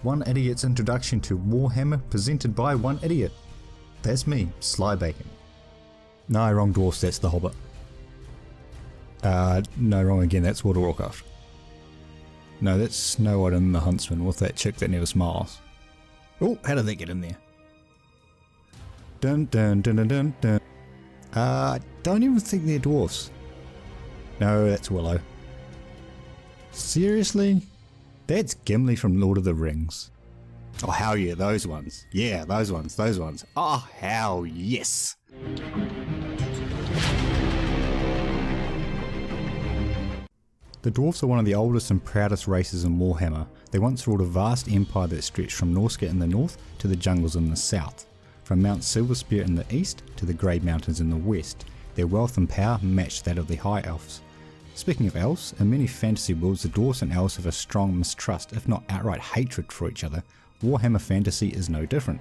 One Idiot's introduction to Warhammer presented by one idiot. That's me, Slybacon. No, wrong dwarfs, that's the Hobbit. No, wrong again, that's World of Warcraft. No, that's Snow White and the Huntsman with that chick that never smiles. Oh, how did that get in there? Dun dun dun dun dun dun. Don't even think they're dwarfs. No, that's Willow. Seriously? That's Gimli from Lord of the Rings. Oh hell yeah, those ones. Yeah, those ones. Oh hell yes. The dwarfs are one of the oldest and proudest races in Warhammer. They once ruled a vast empire that stretched from Norsca in the north to the jungles in the south. From Mount Silverspear in the east to the Grey Mountains in the west, their wealth and power matched that of the High Elves. Speaking of elves, in many fantasy worlds the dwarfs and elves have a strong mistrust, if not outright hatred for each other. Warhammer Fantasy is no different.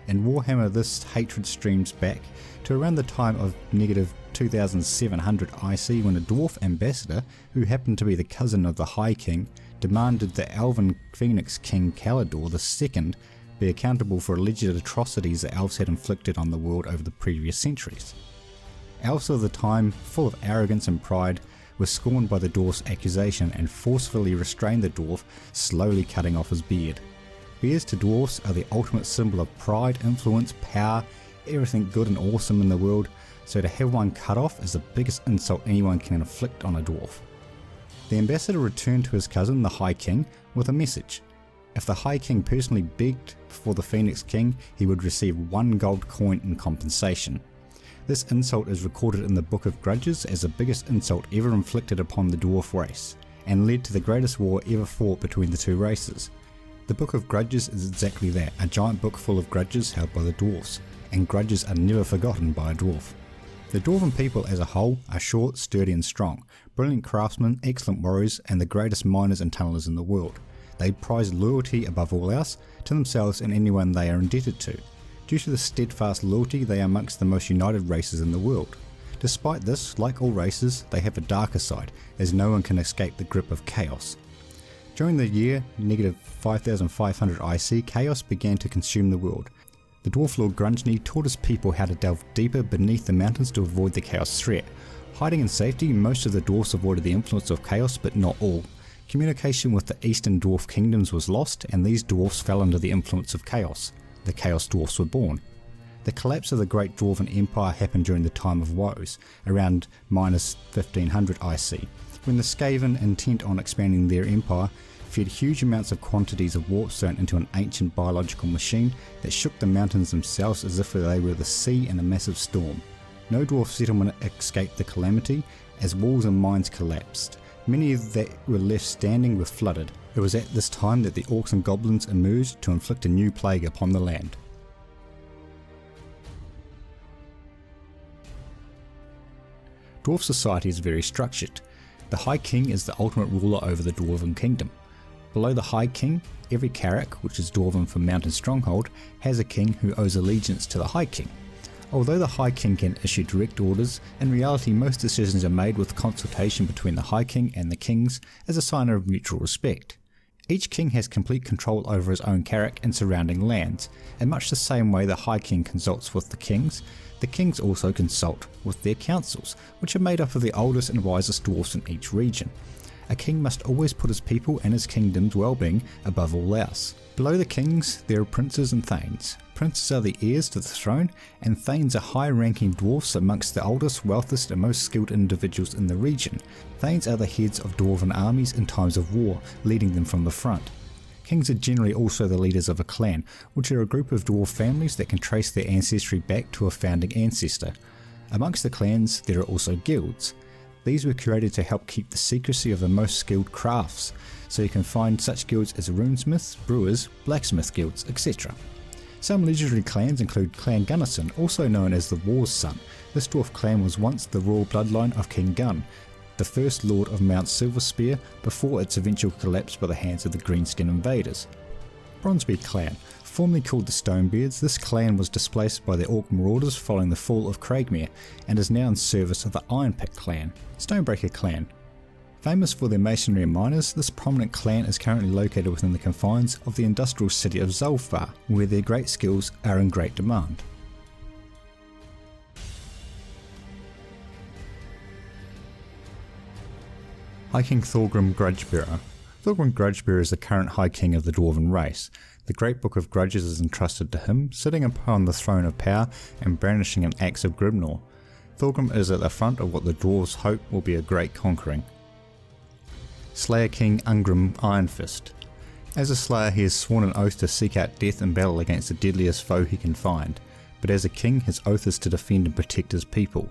In Warhammer this hatred streams back to around the time of negative 2700 IC when a dwarf ambassador, who happened to be the cousin of the High King, demanded that Elven Phoenix King Calador II be accountable for alleged atrocities that elves had inflicted on the world over the previous centuries. Elves of the time, full of arrogance and pride, were scorned by the dwarf's accusation and forcefully restrained the dwarf, slowly cutting off his beard. Beards to dwarfs are the ultimate symbol of pride, influence, power, everything good and awesome in the world, so to have one cut off is the biggest insult anyone can inflict on a dwarf. The ambassador returned to his cousin, the High King, with a message. If the High King personally begged for the Phoenix King, he would receive 1 gold coin in compensation. This insult is recorded in the Book of Grudges as the biggest insult ever inflicted upon the dwarf race, and led to the greatest war ever fought between the two races. The Book of Grudges is exactly that, a giant book full of grudges held by the dwarfs, and grudges are never forgotten by a dwarf. The dwarven people as a whole are short, sturdy and strong, brilliant craftsmen, excellent warriors, and the greatest miners and tunnelers in the world. They prize loyalty above all else, to themselves and anyone they are indebted to. Due to the steadfast loyalty, they are amongst the most united races in the world. Despite this, like all races, they have a darker side, as no one can escape the grip of chaos. During the year negative 5500 IC, chaos began to consume the world. The Dwarf Lord Grungni taught his people how to delve deeper beneath the mountains to avoid the chaos threat. Hiding in safety, most of the dwarfs avoided the influence of chaos, but not all. Communication with the eastern dwarf kingdoms was lost, and these dwarfs fell under the influence of chaos. The Chaos Dwarfs were born. The collapse of the Great Dwarven Empire happened during the Time of Woes, around minus 1500 IC, when the Skaven, intent on expanding their empire, fed huge amounts of quantities of warpstone into an ancient biological machine that shook the mountains themselves as if they were the sea in a massive storm. No dwarf settlement escaped the calamity, as walls and mines collapsed. Many that were left standing were flooded. It was at this time that the orcs and goblins emerged to inflict a new plague upon the land. Dwarf society is very structured. The High King is the ultimate ruler over the Dwarven Kingdom. Below the High King, every Carrack, which is Dwarven for Mountain Stronghold, has a king who owes allegiance to the High King. Although the High King can issue direct orders, in reality most decisions are made with consultation between the High King and the kings as a sign of mutual respect. Each king has complete control over his own Carrack and surrounding lands, in much the same way the High King consults with the kings also consult with their councils, which are made up of the oldest and wisest dwarfs in each region. A king must always put his people and his kingdom's well-being above all else. Below the kings there are princes and thanes. Princes are the heirs to the throne, and thanes are high-ranking dwarfs amongst the oldest, wealthiest and most skilled individuals in the region. Thanes are the heads of dwarven armies in times of war, leading them from the front. Kings are generally also the leaders of a clan, which are a group of dwarf families that can trace their ancestry back to a founding ancestor. Amongst the clans there are also guilds. These were created to help keep the secrecy of the most skilled crafts, so you can find such guilds as runesmiths, brewers, blacksmith guilds, etc. Some legendary clans include Clan Gunnison, also known as the War's Son. This dwarf clan was once the royal bloodline of King Gun, the first lord of Mount Silverspear before its eventual collapse by the hands of the Greenskin invaders. Bronzebeard clan. Formerly called the Stonebeards, this clan was displaced by the Orc marauders following the fall of Craigmere and is now in service of the Ironpick clan. Stonebreaker clan. Famous for their masonry and miners, this prominent clan is currently located within the confines of the industrial city of Zulfar, where their great skills are in great demand. High King Thorgrim Grudgebearer. Thorgrim Grudgebearer is the current High King of the Dwarven race. The Great Book of Grudges is entrusted to him, sitting upon the throne of power and brandishing an axe of Grimnor. Thorgrim is at the front of what the dwarves hope will be a great conquering. Slayer King Ungrim Ironfist. As a slayer he has sworn an oath to seek out death in battle against the deadliest foe he can find, but as a king his oath is to defend and protect his people.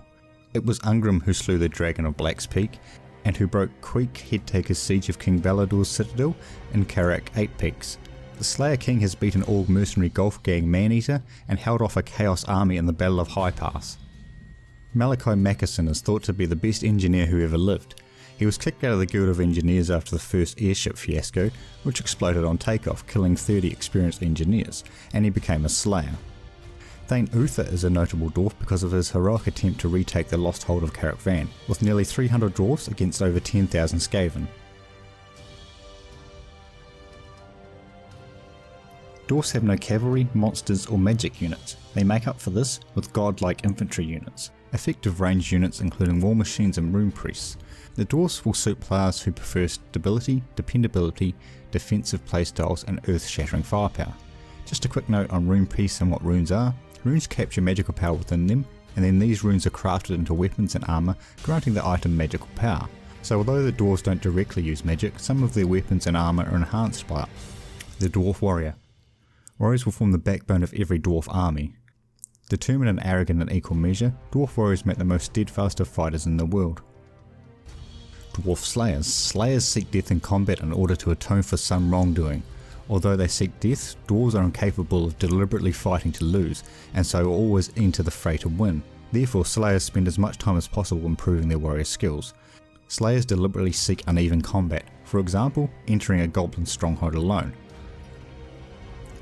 It was Ungrim who slew the dragon of Black's Peak, and who broke Queek Headtaker's siege of King Valador's citadel in Karak 8 Peaks. The Slayer King has beaten Org mercenary Golf Gang Maneater and held off a Chaos army in the Battle of High Pass. Malachi Mackerson is thought to be the best engineer who ever lived. He was kicked out of the Guild of Engineers after the first airship fiasco, which exploded on takeoff, killing 30 experienced engineers, and he became a Slayer. Thane Uther is a notable dwarf because of his heroic attempt to retake the lost hold of Carrick Van, with nearly 300 dwarfs against over 10,000 Skaven. Dwarfs have no cavalry, monsters or magic units. They make up for this with godlike infantry units, effective ranged units including war machines and rune priests. The dwarfs will suit players who prefer stability, dependability, defensive playstyles and earth-shattering firepower. Just a quick note on rune priests and what runes are. Runes capture magical power within them, and then these runes are crafted into weapons and armour, granting the item magical power. So although the dwarves don't directly use magic, some of their weapons and armour are enhanced by it. The Dwarf Warrior. Warriors will form the backbone of every dwarf army. Determined and arrogant in equal measure, dwarf warriors make the most steadfast of fighters in the world. Dwarf Slayers. Slayers seek death in combat in order to atone for some wrongdoing. Although they seek death, dwarves are incapable of deliberately fighting to lose, and so always enter the fray to win. Therefore, Slayers spend as much time as possible improving their warrior skills. Slayers deliberately seek uneven combat, for example, entering a goblin stronghold alone.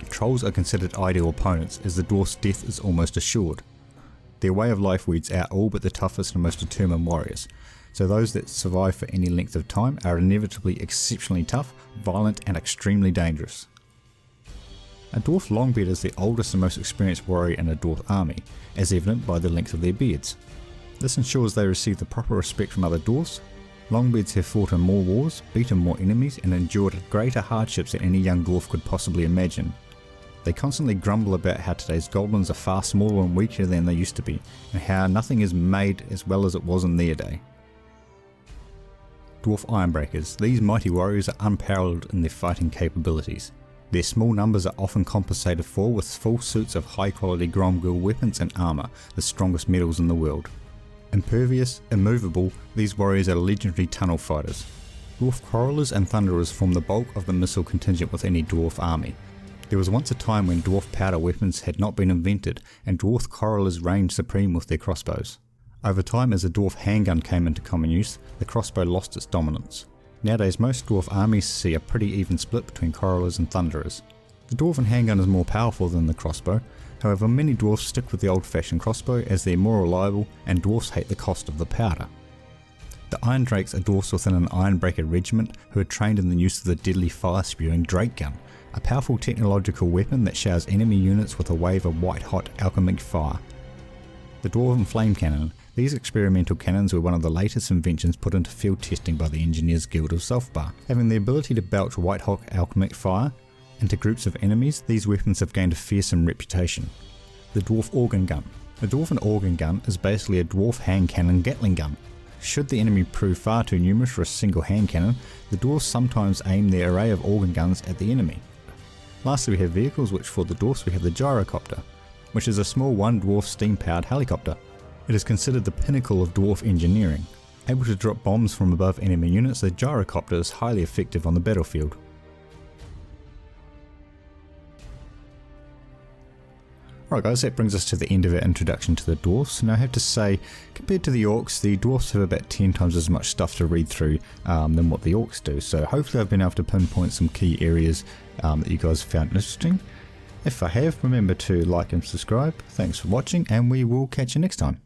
Trolls are considered ideal opponents, as the dwarf's death is almost assured. Their way of life weeds out all but the toughest and most determined warriors, so those that survive for any length of time are inevitably exceptionally tough, violent and extremely dangerous. A dwarf longbeard is the oldest and most experienced warrior in a dwarf army, as evident by the length of their beards. This ensures they receive the proper respect from other dwarfs. Longbeards have fought in more wars, beaten more enemies and endured greater hardships than any young dwarf could possibly imagine. They constantly grumble about how today's goblins are far smaller and weaker than they used to be, and how nothing is made as well as it was in their day. Dwarf Ironbreakers. These mighty warriors are unparalleled in their fighting capabilities. Their small numbers are often compensated for with full suits of high quality Gromgul weapons and armour, the strongest metals in the world. Impervious, immovable, these warriors are legendary tunnel fighters. Dwarf Quarrelers and Thunderers form the bulk of the missile contingent with any dwarf army. There was once a time when dwarf powder weapons had not been invented, and dwarf Quarrelers reigned supreme with their crossbows. Over time, as the dwarf handgun came into common use, the crossbow lost its dominance. Nowadays most dwarf armies see a pretty even split between Quarrelers and Thunderers. The dwarven handgun is more powerful than the crossbow, however many dwarfs stick with the old-fashioned crossbow as they are more reliable and dwarfs hate the cost of the powder. The Iron Drakes are dwarfs within an Ironbreaker regiment who are trained in the use of the deadly fire-spewing Drake Gun, a powerful technological weapon that showers enemy units with a wave of white-hot alchemic fire. The Dwarven Flame Cannon. These experimental cannons were one of the latest inventions put into field testing by the Engineers Guild of Zulfbar. Having the ability to belch white-hot alchemic fire into groups of enemies, these weapons have gained a fearsome reputation. The Dwarf Organ Gun. A Dwarven Organ Gun is basically a dwarf hand cannon Gatling gun. Should the enemy prove far too numerous for a single hand cannon, the dwarfs sometimes aim their array of organ guns at the enemy. Lastly, we have vehicles, which for the dwarfs we have the Gyrocopter, which is a small one dwarf steam-powered helicopter. It is considered the pinnacle of dwarf engineering. Able to drop bombs from above enemy units, the Gyrocopter is highly effective on the battlefield. Alright guys, that brings us to the end of our introduction to the dwarfs. Now I have to say, compared to the orcs, the dwarfs have about 10 times as much stuff to read through than what the orcs do. So hopefully I've been able to pinpoint some key areas that you guys found interesting. If I have, remember to like and subscribe. Thanks for watching, and we will catch you next time.